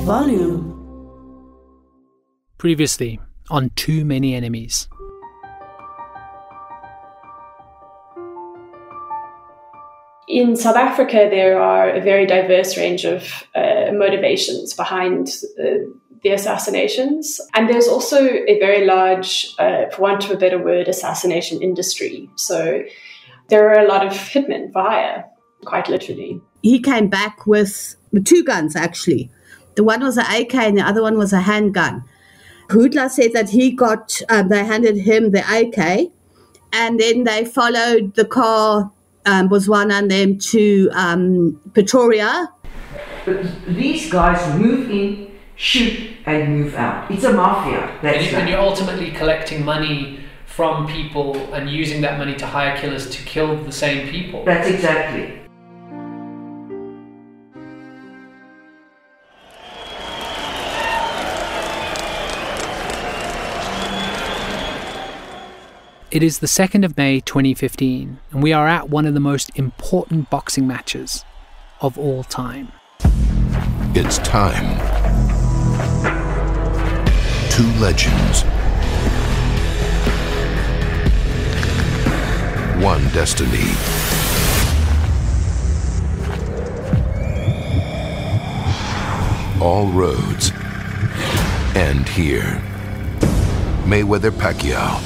Volume. Previously on Too Many Enemies. In South Africa, there are a very diverse range of motivations behind the assassinations. And there's also a very large, for want of a better word, assassination industry. So there are a lot of hitmen for hire, quite literally. He came back with two guns, actually. The one was an AK and the other one was a handgun. Hoodla said that he got, they handed him the AK, and then they followed the car, Bozwana and them, to Pretoria. But these guys move in, shoot, and move out. It's a mafia. And you're ultimately collecting money from people and using that money to hire killers to kill the same people. That's exactly. It is the 2nd of May 2015, and we are at one of the most important boxing matches of all time. It's time. Two legends. One destiny. All roads end here. Mayweather Pacquiao.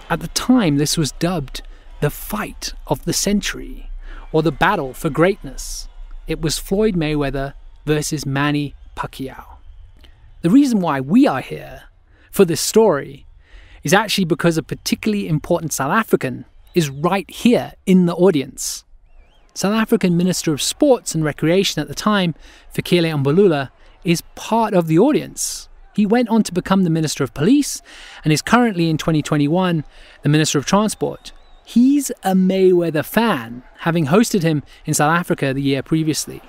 At the time, this was dubbed the fight of the century, or the battle for greatness. It was Floyd Mayweather versus Manny Pacquiao. The reason why we are here for this story is actually because a particularly important South African is right here in the audience. South African Minister of Sports and Recreation at the time, Fikile Mbalula, is part of the audience. He went on to become the Minister of Police and is currently in 2021 the Minister of Transport. He's a Mayweather fan, having hosted him in South Africa the year previously.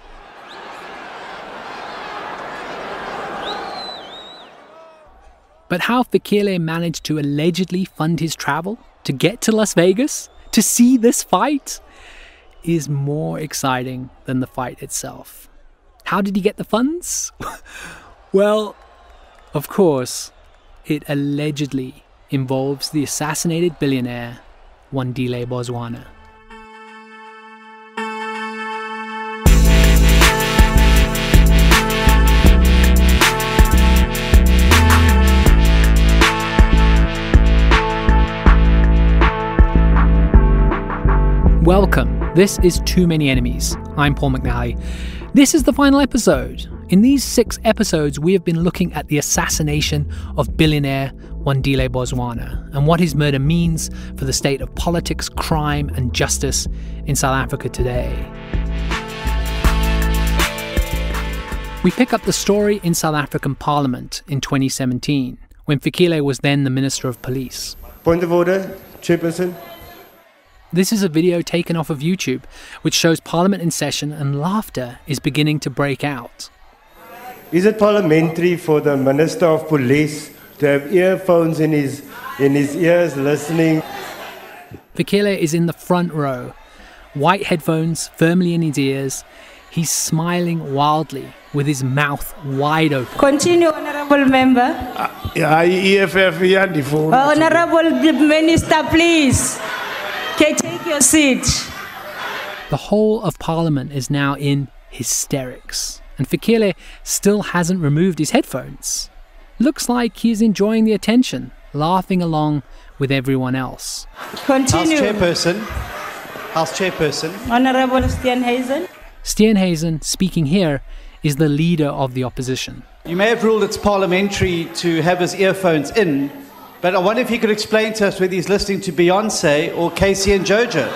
But how Fikile managed to allegedly fund his travel to get to Las Vegas to see this fight is more exciting than the fight itself. How did he get the funds? Well, of course, it allegedly involves the assassinated billionaire Wandile Bozwana. Welcome. This is Too Many Enemies. I'm Paul McNally. This is the final episode. In these 6 episodes, we have been looking at the assassination of billionaire Wandile Bozwana and what his murder means for the state of politics, crime and justice in South Africa today. We pick up the story in South African Parliament in 2017, when Fikile was then the Minister of Police. Point of order, Chairperson. This is a video taken off of YouTube, which shows Parliament in session and laughter is beginning to break out. Is it parliamentary for the Minister of Police to have earphones in his ears listening? Fikile is in the front row, white headphones firmly in his ears. He's smiling wildly with his mouth wide open. Continue, Honourable Member. Honourable Minister, please. Okay, take your seat. The whole of Parliament is now in hysterics, and Fikile still hasn't removed his headphones. Looks like he's enjoying the attention, laughing along with everyone else. Continue. House Chairperson. Honourable Steenhuisen. Steenhuisen, speaking here, is the leader of the opposition. You may have ruled it's parliamentary to have his earphones in, but I wonder if he could explain to us whether he's listening to Beyonce or Casey and Jojo.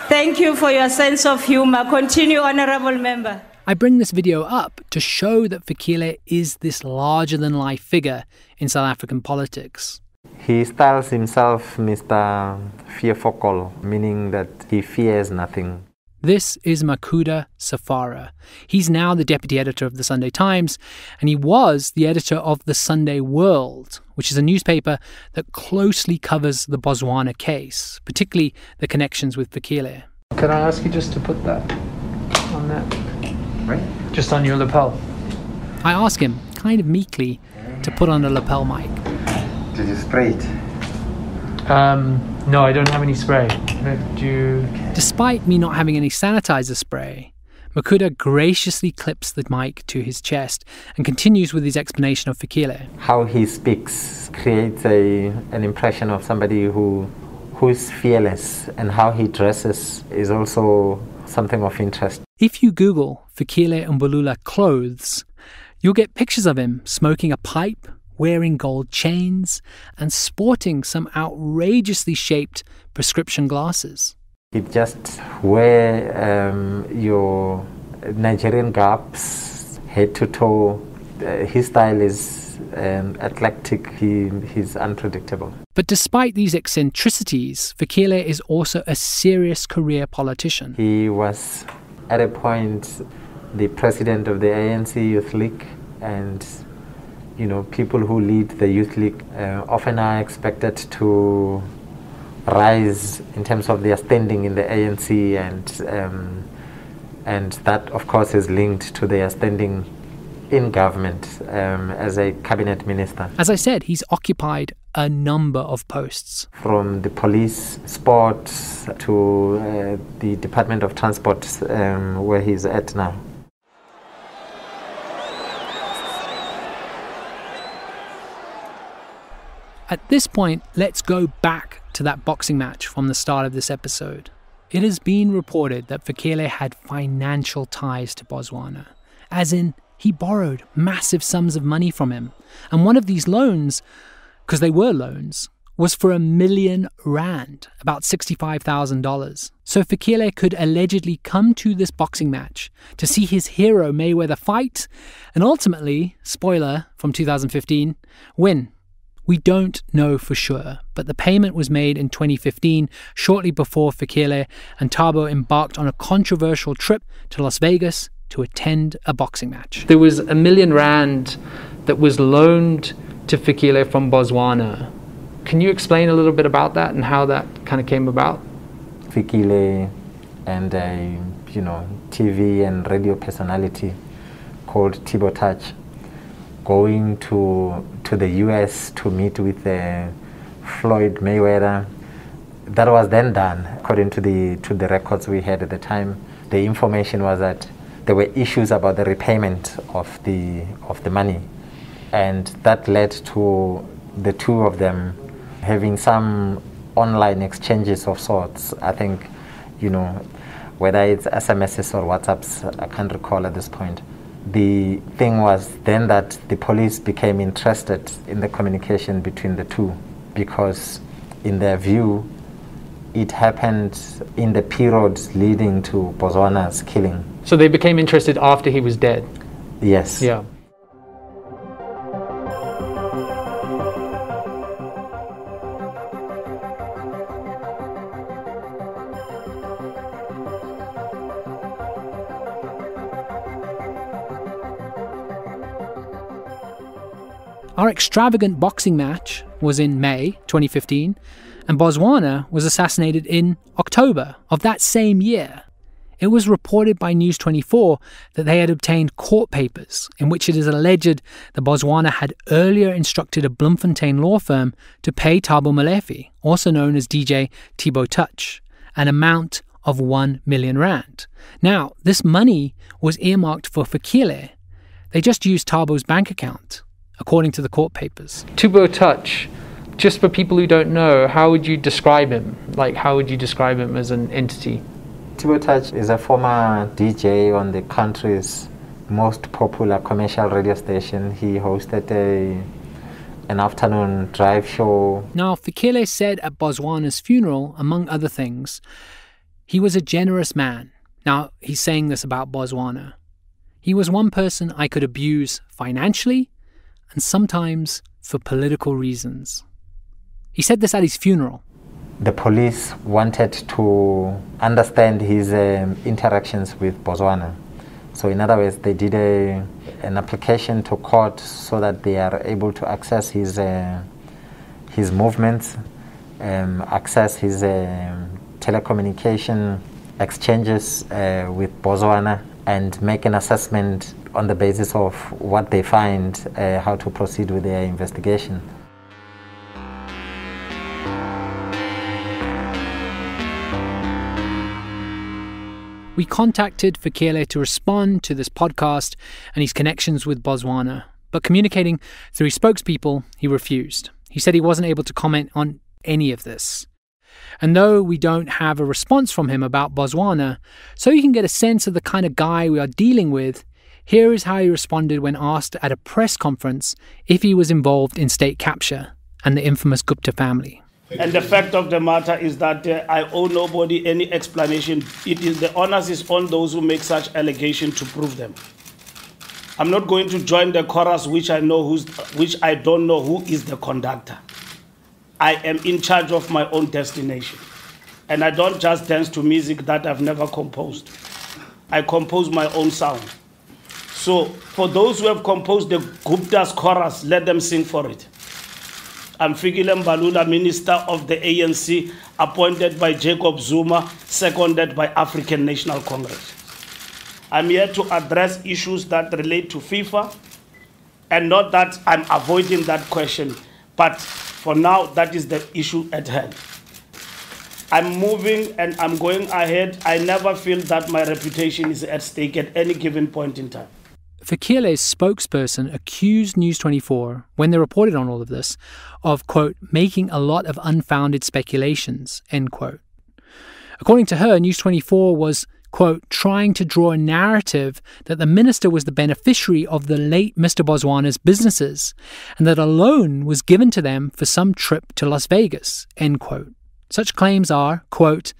Thank you for your sense of humour. Continue, Honourable Member. I bring this video up to show that Fikile is this larger-than-life figure in South African politics. He styles himself Mr. Fearful, meaning that he fears nothing. This is Makuda Safara. He's now the deputy editor of the Sunday Times, and he was the editor of the Sunday World, which is a newspaper that closely covers the Bozwana case, particularly the connections with Fikile. Can I ask you just to put that on that? Right? Just on your lapel. I ask him, kind of meekly, to put on a lapel mic. Did you spray it? No, I don't have any spray. Despite me not having any sanitizer spray, Makuda graciously clips the mic to his chest and continues with his explanation of Fikile. How he speaks creates an impression of somebody who is fearless, and how he dresses is also something of interest. If you Google Fikile Mbulula clothes, you'll get pictures of him smoking a pipe, wearing gold chains, and sporting some outrageously shaped prescription glasses. He just wear your Nigerian garbs, head to toe. His style is eclectic. He's unpredictable. But despite these eccentricities, Fikile is also a serious career politician. He was, at a point, the president of the ANC Youth League, and people who lead the Youth League often are expected to rise in terms of their standing in the ANC, and that, of course, is linked to their standing in government as a cabinet minister. As I said, he's occupied a number of posts. From the police, sports, to the Department of Transport, where he's at now. At this point, let's go back to that boxing match from the start of this episode. It has been reported that Fikile had financial ties to Bozwana, as in he borrowed massive sums of money from him. And one of these loans, because they were loans, was for R1 million, about $65,000. So Fikile could allegedly come to this boxing match to see his hero Mayweather fight and ultimately, spoiler from 2015, win. We don't know for sure, but the payment was made in 2015, shortly before Fikile and Thabo embarked on a controversial trip to Las Vegas to attend a boxing match. There was R1 million that was loaned to Fikile from Botswana. Can you explain a little bit about that and how that kind of came about? Fikile and a TV and radio personality called Thibo Touch going to the US to meet with Floyd Mayweather. That was then done according to the records we had at the time. The information was that there were issues about the repayment of the money, and that led to the two of them having some online exchanges of sorts. I think, whether it's SMSs or WhatsApps, I can't recall at this point. The thing was then that the police became interested in the communication between the two, because in their view, it happened in the period leading to Bozwana's killing. So they became interested after he was dead? Yes. Yeah. Our extravagant boxing match was in May 2015, and Bozwana was assassinated in October of that same year. It was reported by News 24 that they had obtained court papers in which it is alleged that Bozwana had earlier instructed a Bloemfontein law firm to pay Thabo Molefe, also known as DJ Thibo Touch, an amount of R1 million. Now, this money was earmarked for Fikile. They just used Thabo's bank account, according to the court papers. Thibo Touch, just for people who don't know, how would you describe him? How would you describe him as an entity? Thibo Touch is a former DJ on the country's most popular commercial radio station. He hosted an afternoon drive show. Now, Fikile said at Bozwana's funeral, among other things, he was a generous man. Now, he's saying this about Bozwana. He was one person I could abuse financially and sometimes for political reasons. He said this at his funeral. The police wanted to understand his interactions with Bozwana. So in other words, they did an application to court so that they are able to access his movements, access his telecommunication exchanges with Bozwana and make an assessment on the basis of what they find, how to proceed with their investigation. We contacted Fikile to respond to this podcast and his connections with Bozwana, but communicating through his spokespeople, he refused. He said he wasn't able to comment on any of this. And though we don't have a response from him about Bozwana, so you can get a sense of the kind of guy we are dealing with, here is how he responded when asked at a press conference if he was involved in state capture and the infamous Gupta family. And the fact of the matter is that I owe nobody any explanation. It is the onus is on those who make such allegations to prove them. I'm not going to join the chorus which I don't know who is the conductor. I am in charge of my own destination. And I don't just dance to music that I've never composed. I compose my own sound. So for those who have composed the Gupta's chorus, let them sing for it. I'm Fikile Mbalula, Minister of the ANC, appointed by Jacob Zuma, seconded by African National Congress. I'm here to address issues that relate to FIFA, and not that I'm avoiding that question, but for now, that is the issue at hand. I'm moving and I'm going ahead. I never feel that my reputation is at stake at any given point in time. Fikile's spokesperson accused News 24, when they reported on all of this, of, quote, making a lot of unfounded speculations, end quote. According to her, News 24 was, quote, trying to draw a narrative that the minister was the beneficiary of the late Mr. Bozwana's businesses and that a loan was given to them for some trip to Las Vegas, end quote. Such claims are, quote,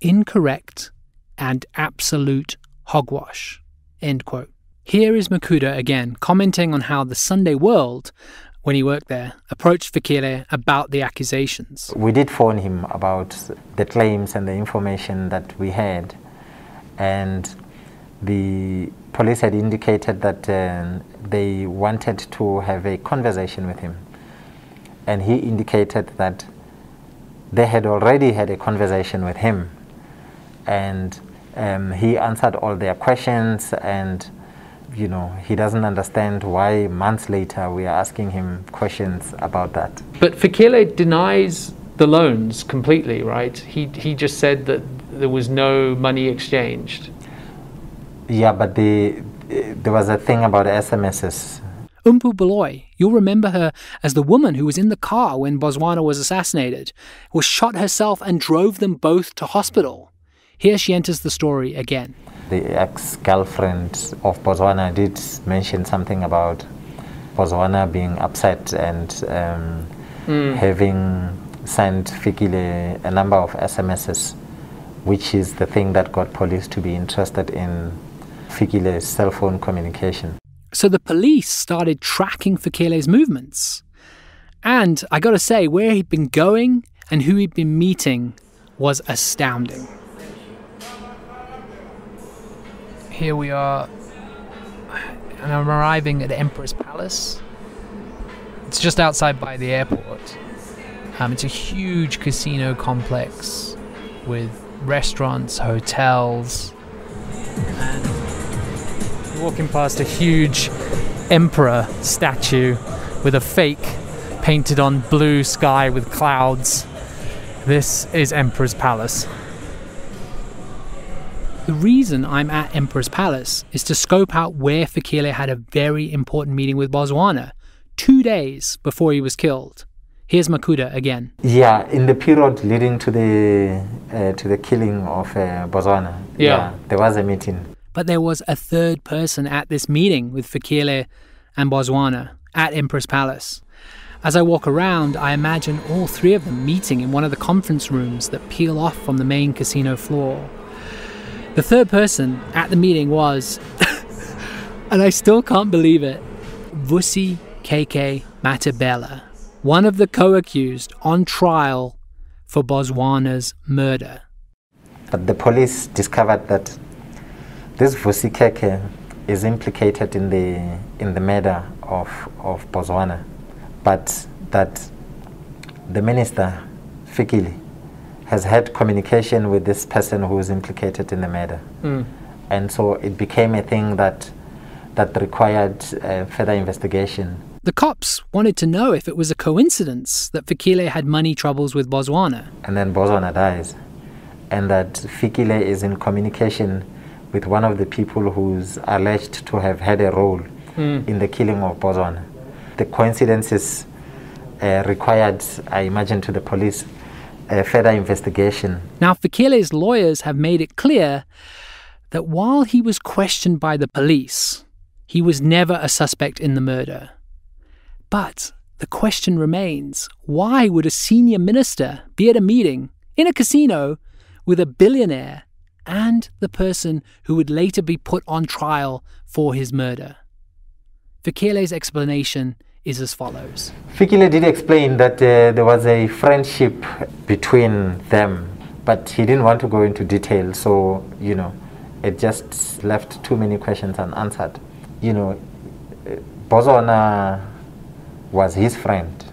incorrect and absolute hogwash, end quote. Here is Makuda again, commenting on how the Sunday World, when he worked there, approached Fikile about the accusations. We did phone him about the claims and the information that we had. And the police had indicated that they wanted to have a conversation with him. And he indicated that they had already had a conversation with him. And he answered all their questions, and you know, he doesn't understand why months later we are asking him questions about that. But Fikile denies the loans completely, right? He just said that there was no money exchanged. Yeah, but there was a thing about SMSs. Umpu Baloy, you'll remember her as the woman who was in the car when Bozwana was assassinated, was shot herself and drove them both to hospital. Here she enters the story again. The ex-girlfriend of Bozwana did mention something about Bozwana being upset and having sent Fikile a number of SMSs, which is the thing that got police to be interested in Fikile's cell phone communication. So the police started tracking Fikile's movements. And I gotta say, where he'd been going and who he'd been meeting was astounding. Here we are, and I'm arriving at Emperor's Palace. It's just outside by the airport. It's a huge casino complex with restaurants, hotels, and we're walking past a huge emperor statue with a fake painted on blue sky with clouds. This is Emperor's Palace. The reason I'm at Emperor's Palace is to scope out where Fikile had a very important meeting with Bozwana 2 days before he was killed. Here's Makuda again. Yeah, in the period leading to the killing of Bozwana, yeah, there was a meeting. But there was a third person at this meeting with Fikile and Bozwana at Emperor's Palace. As I walk around, I imagine all three of them meeting in one of the conference rooms that peel off from the main casino floor. The third person at the meeting was, and I still can't believe it, Vusi KK Matabela, one of the co-accused on trial for Bozwana's murder. But the police discovered that this Vusi KK is implicated in the murder of Bozwana, but that the minister, Fikile, has had communication with this person who is implicated in the murder. And so it became a thing that required further investigation. The cops wanted to know if it was a coincidence that Fikile had money troubles with Bozwana. And then Bozwana dies. And that Fikile is in communication with one of the people who's alleged to have had a role in the killing of Bozwana. The coincidences required, I imagine, to the police further investigation. Now, Fikile's lawyers have made it clear that while he was questioned by the police, he was never a suspect in the murder. But the question remains, why would a senior minister be at a meeting in a casino with a billionaire and the person who would later be put on trial for his murder? Fikile's explanation is as follows. Fikile did explain that there was a friendship between them, but he didn't want to go into detail, so, it just left too many questions unanswered. Bozwana was his friend,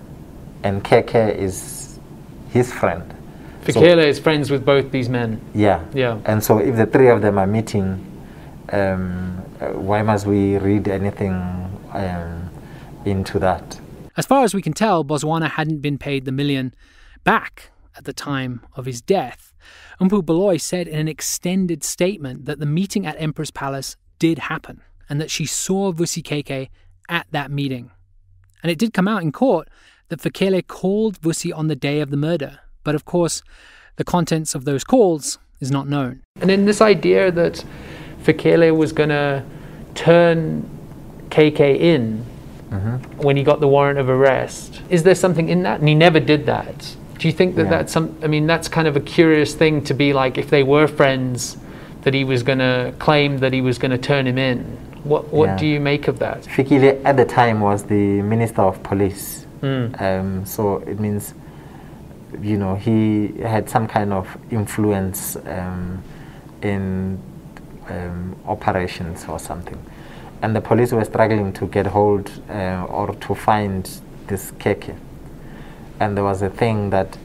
and Keke is his friend. Fikile is friends with both these men. Yeah. And so if the three of them are meeting, why must we read anything into that? As far as we can tell, Bozwana hadn't been paid the $1 million back at the time of his death. Umpu Baloyi said in an extended statement that the meeting at Emperor's Palace did happen and that she saw Vusi Keke at that meeting. And it did come out in court that Fikile called Vusi on the day of the murder. But of course, the contents of those calls is not known. And then this idea that Fikile was going to turn Keke in when he got the warrant of arrest, is there something in that? And he never did that. Do you think that that's that's kind of a curious thing to be like, if they were friends, that he was going to claim that he was going to turn him in? What do you make of that? Fikile at the time was the Minister of Police. So it means, he had some kind of influence in operations or something. And the police were struggling to get hold or to find this Keke. And there was a thing but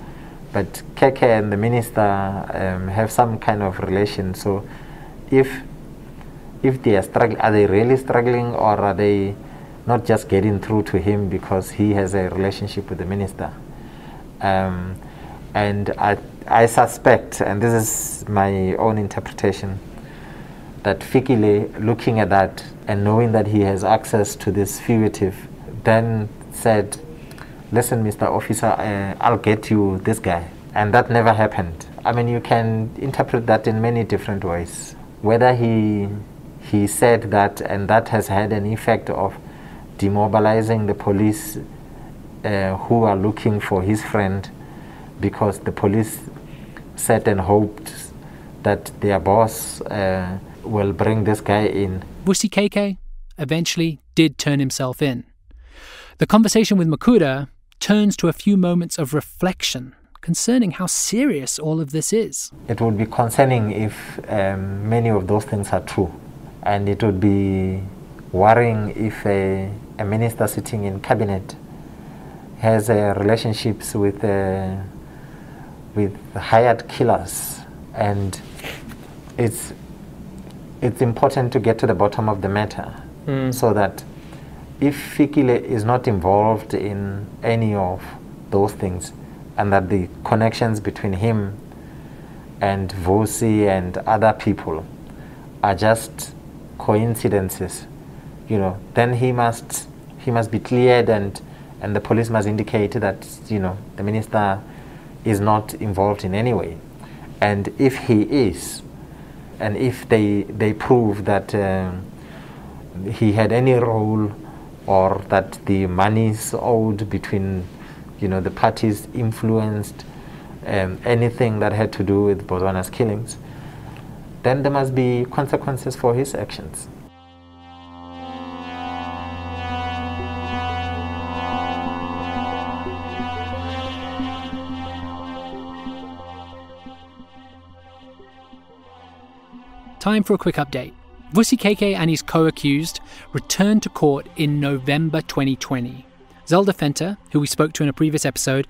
Keke and the minister have some kind of relation. So if they are struggling, are they really struggling, or are they not just getting through to him because he has a relationship with the minister? And I suspect, and this is my own interpretation, that Fikile, looking at that and knowing that he has access to this fugitive, then said, listen, Mr. Officer, I'll get you this guy. And that never happened. I mean, you can interpret that in many different ways. Whether he said that and that has had an effect of demobilizing the police who are looking for his friend, because the police said and hoped that their boss will bring this guy in. Vusi Keke eventually did turn himself in. The conversation with Makuda turns to a few moments of reflection concerning how serious all of this is. It would be concerning if many of those things are true. And it would be worrying if a minister sitting in cabinet has relationships with hired killers. And it's important to get to the bottom of the matter, so that if Fikile is not involved in any of those things, and that the connections between him and Vusi and other people are just coincidences, then he must be cleared, and the police must indicate that the minister is not involved in any way. And if he is, and if they prove that he had any role, or that the monies owed between the parties influenced anything that had to do with Bozwana's killings, then there must be consequences for his actions. Time for a quick update. Vusi Keke and his co-accused returned to court in November 2020. Zelda Venter, who we spoke to in a previous episode,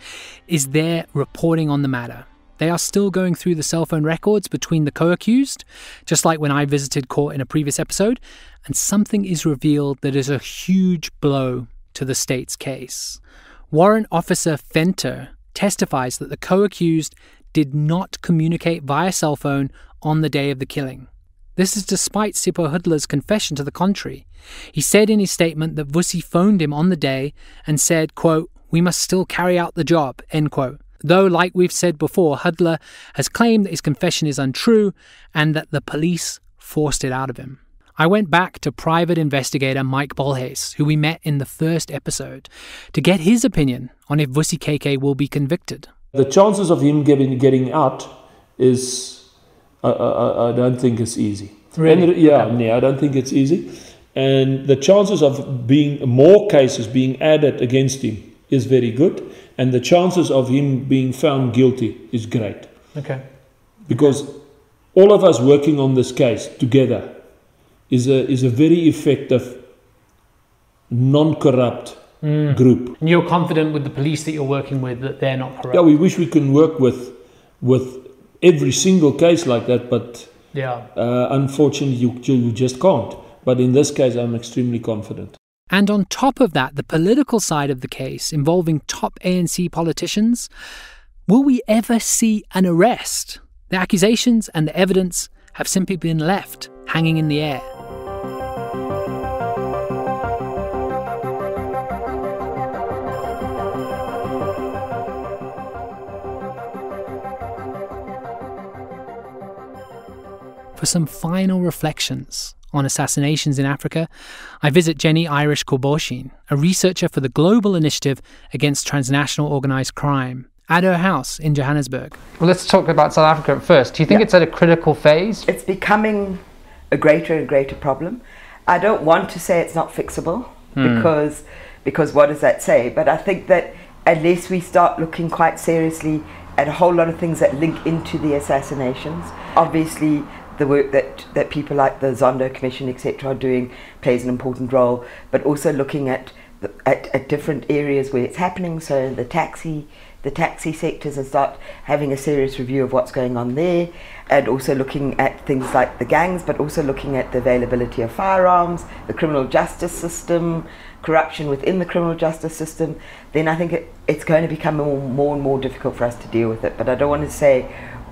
is there reporting on the matter. they are still going through the cell phone records between the co-accused, just like when I visited court in a previous episode, and something is revealed that is a huge blow to the state's case. Warrant Officer Fenter testifies that the co-accused did not communicate via cell phone on the day of the killing. This is despite Sipho Hudla's confession to the contrary. He said in his statement that Vusi phoned him on the day and said, quote, "We must still carry out the job," end quote. Though, like we've said before, Hudla has claimed that his confession is untrue and that the police forced it out of him. I went back to private investigator Mike Bolhuis, who we met in the first episode, to get his opinion on if Vusi KK will be convicted. The chances of him getting out is, I don't think it's easy. Really? I don't think it's easy. And the chances of more cases being added against him is very good. And the chances of him being found guilty is great. Okay. Because all of us working on this case together is a very effective, non-corrupt group. And you're confident with the police that you're working with that they're not corrupt? Yeah, we wish we can work with every single case like that, but unfortunately you just can't. But in this case, I'm extremely confident. And on top of that, the political side of the case involving top ANC politicians, will we ever see an arrest? The accusations and the evidence have simply been left hanging in the air. For some final reflections on assassinations in Africa, I visit Jenny Irish Korboshin, a researcher for the Global Initiative Against Transnational Organised Crime, at her house in Johannesburg. Well, let's talk about South Africa first. Do you think it's at a critical phase? It's becoming a greater and greater problem. I don't want to say it's not fixable, because what does that say? But I think that unless we start looking quite seriously at a whole lot of things that link into the assassinations, obviously the work that people like the Zondo Commission, etc., are doing plays an important role, but also looking at different areas where it's happening. So the taxi sectors, and start having a serious review of what's going on there, and also looking at things like the gangs, but also looking at the availability of firearms, the criminal justice system, corruption within the criminal justice system. Then I think it's going to become more and more difficult for us to deal with it. But I don't want to say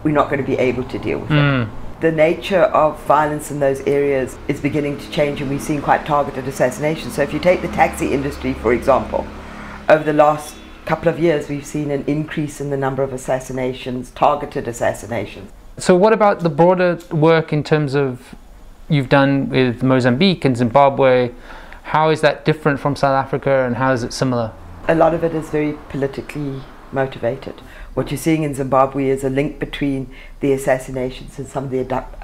we're not going to be able to deal with it. The nature of violence in those areas is beginning to change, and we've seen quite targeted assassinations. So if you take the taxi industry, for example, over the last couple of years, we've seen an increase in the number of assassinations, targeted assassinations. So what about the broader work in terms of you've done with Mozambique and Zimbabwe? How is that different from South Africa, and how is it similar? A lot of it is very politically motivated. What you're seeing in Zimbabwe is a link between the assassinations and some of the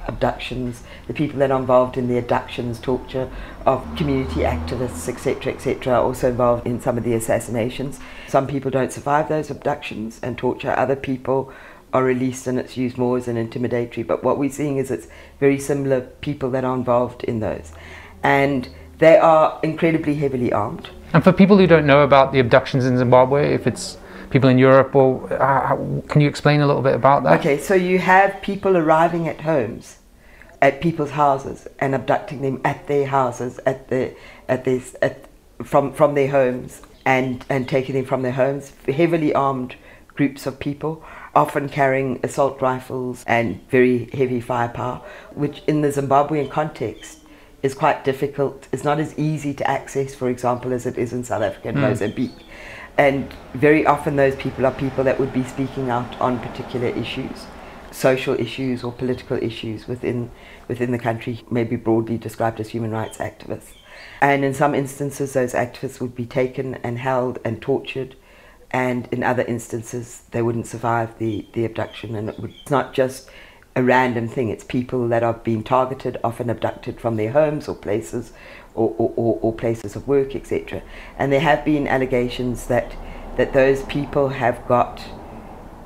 abductions, the people that are involved in the abductions, torture of community activists, etc., are also involved in some of the assassinations. Some people don't survive those abductions and torture. Other people are released, and it's used more as an intimidatory. But what we're seeing is it's very similar people that are involved in those. And they are incredibly heavily armed. And for people who don't know about the abductions in Zimbabwe, if it's people in Europe, or can you explain a little bit about that? Okay, so you have people arriving at homes, at people's houses, and abducting them at their houses, from their homes, and taking them from their homes. Heavily armed groups of people, often carrying assault rifles and very heavy firepower, which in the Zimbabwean context is quite difficult. It's not as easy to access, for example, as it is in South Africa and Mozambique. And very often those people are people that would be speaking out on particular issues, social issues or political issues within the country, maybe broadly described as human rights activists. And in some instances, those activists would be taken and held and tortured, and in other instances, they wouldn't survive the abduction. And it's not just a random thing, it's people that are being targeted, often abducted from their homes or places, or places of work, etc. And there have been allegations that those people have got,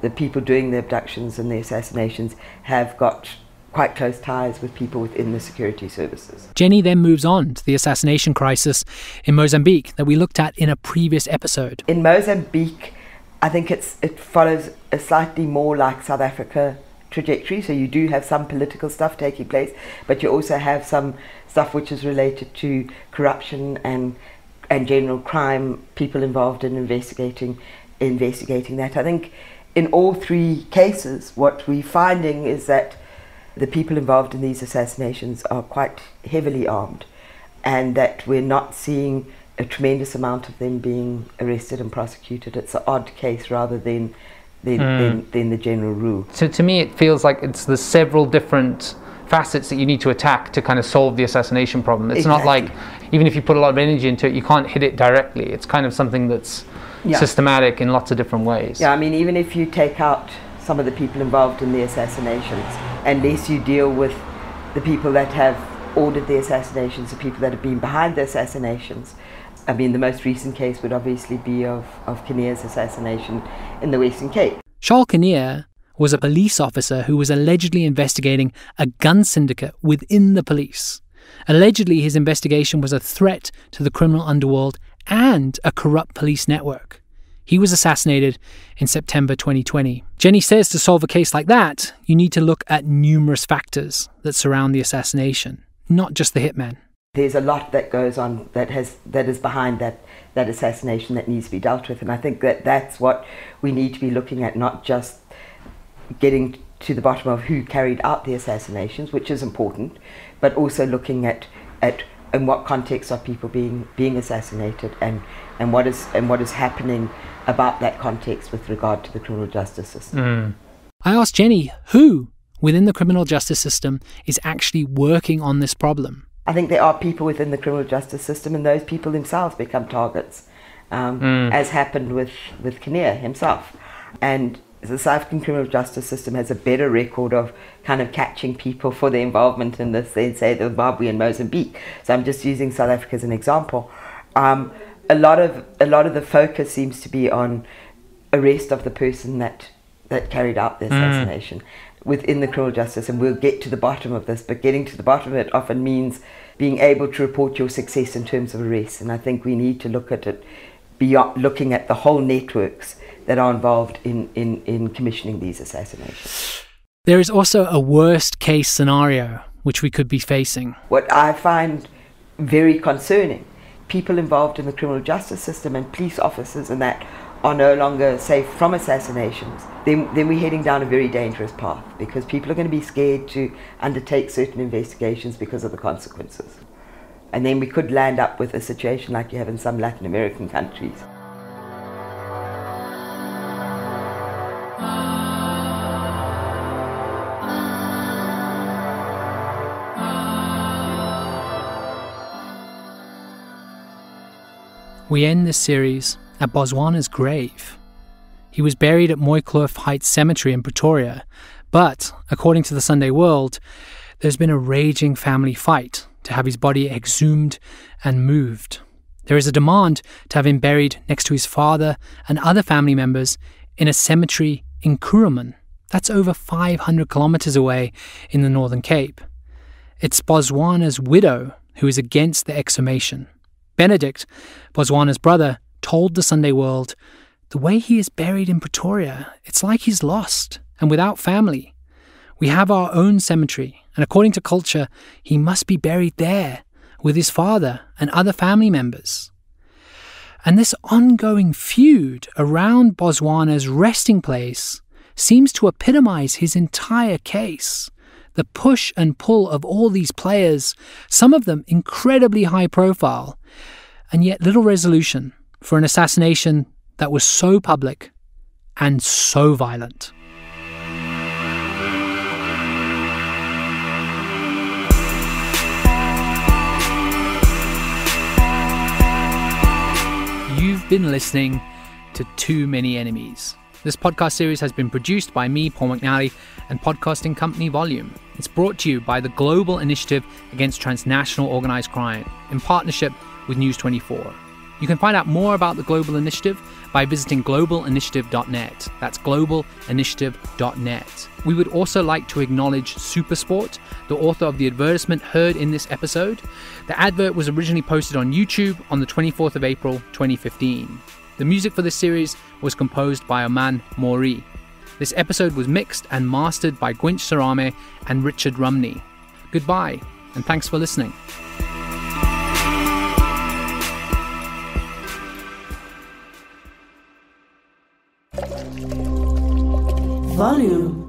the people doing the abductions and the assassinations have got quite close ties with people within the security services. Jenny then moves on to the assassination crisis in Mozambique that we looked at in a previous episode. In Mozambique, I think it follows a slightly more like South Africa trajectory. So you do have some political stuff taking place, but you also have some stuff which is related to corruption and general crime, people involved in investigating that. I think in all three cases, what we're finding is that the people involved in these assassinations are quite heavily armed, and that we're not seeing a tremendous amount of them being arrested and prosecuted. It's an odd case rather than the general rule. So to me, it feels like it's the several different facets that you need to attack to kind of solve the assassination problem. It's not like, even if you put a lot of energy into it, you can't hit it directly. It's kind of something that's systematic in lots of different ways. Yeah, I mean, even if you take out some of the people involved in the assassinations, unless you deal with the people that have ordered the assassinations, the people that have been behind the assassinations. I mean, the most recent case would obviously be of Kinnear's assassination in the Western Cape. Charles Kinnear was a police officer who was allegedly investigating a gun syndicate within the police. Allegedly, his investigation was a threat to the criminal underworld and a corrupt police network. He was assassinated in September 2020. Jenny says to solve a case like that, you need to look at numerous factors that surround the assassination, not just the hitman. There's a lot that goes on that is behind that assassination that needs to be dealt with, and I think that's what we need to be looking at, not just getting to the bottom of who carried out the assassinations, which is important, but also looking at in what context are people being assassinated, and what is happening about that context with regard to the criminal justice system. I asked Jenny who within the criminal justice system is actually working on this problem. I think there are people within the criminal justice system, and those people themselves become targets, as happened with Kinnear himself. And the South African criminal justice system has a better record of kind of catching people for their involvement in this than, say, the Zimbabwe and Mozambique. So I'm just using South Africa as an example. A lot of the focus seems to be on arrest of the person that carried out the assassination within the criminal justice, and we'll get to the bottom of this, but getting to the bottom of it often means being able to report your success in terms of arrests. And I think we need to look at it beyond looking at the whole networks that are involved in commissioning these assassinations. There is also a worst case scenario which we could be facing. What I find very concerning, people involved in the criminal justice system and police officers and that are no longer safe from assassinations, then we're heading down a very dangerous path, because people are going to be scared to undertake certain investigations because of the consequences. And then we could land up with a situation like you have in some Latin American countries. We end this series at Bozwana's grave. He was buried at Mooikloof Heights Cemetery in Pretoria, but, according to the Sunday World, there's been a raging family fight to have his body exhumed and moved. There is a demand to have him buried next to his father and other family members in a cemetery in Kuruman. That's over 500 kilometers away in the Northern Cape. It's Bozwana's widow who is against the exhumation. Benedict, Bozwana's brother, told the Sunday World, "The way he is buried in Pretoria, it's like he's lost and without family. We have our own cemetery, and according to culture, he must be buried there with his father and other family members." And this ongoing feud around Bozwana's resting place seems to epitomize his entire case. The push and pull of all these players, some of them incredibly high profile, and yet little resolution for an assassination that was so public and so violent. You've been listening to Too Many Enemies. This podcast series has been produced by me, Paul McNally, and podcasting company Volume. It's brought to you by the Global Initiative Against Transnational Organised Crime in partnership with News 24. You can find out more about the Global Initiative by visiting globalinitiative.net. That's globalinitiative.net. We would also like to acknowledge Supersport, the author of the advertisement heard in this episode. The advert was originally posted on YouTube on the 24th of April, 2015. The music for this series was composed by Oman Mori. This episode was mixed and mastered by Gwynch Sarame and Richard Rumney. Goodbye, and thanks for listening. Volume.